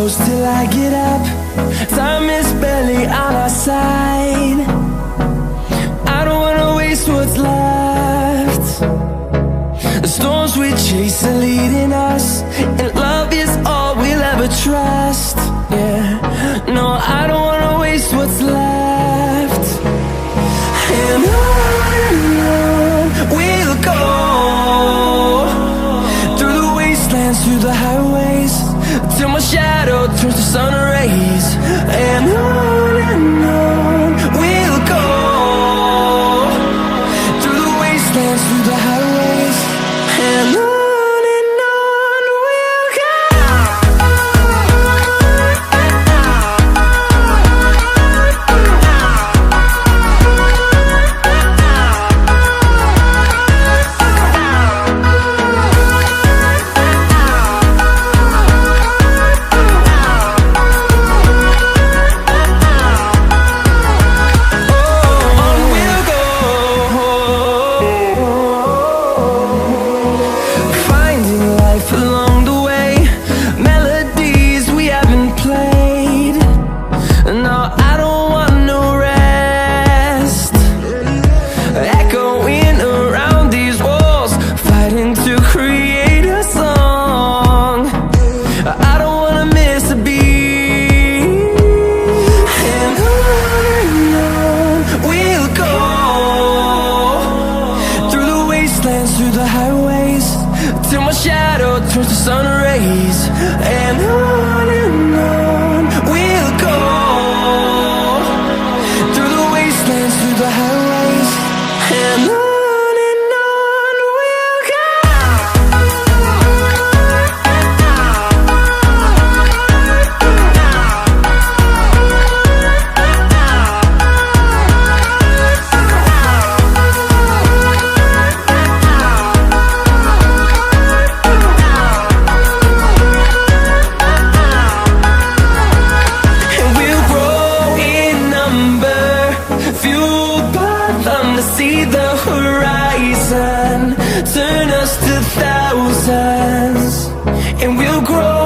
close till I get up. Time is barely on our side. I don't wanna waste what's left. The storms we chase are leading us, and love is all we'll ever trust. Yeah, no, I don't wanna waste what's left. And on we'll go, through the wastelands, through the highways, till my shadow turns to sun rays. And on we'll go, through the wastelands, through the highways, and on we'll go. Through the highways, till my shadow turns to sun rays. And on we'll go, through the wastelands, through the highways, and on we'll go. See the horizon turn us to thousands, and we'll grow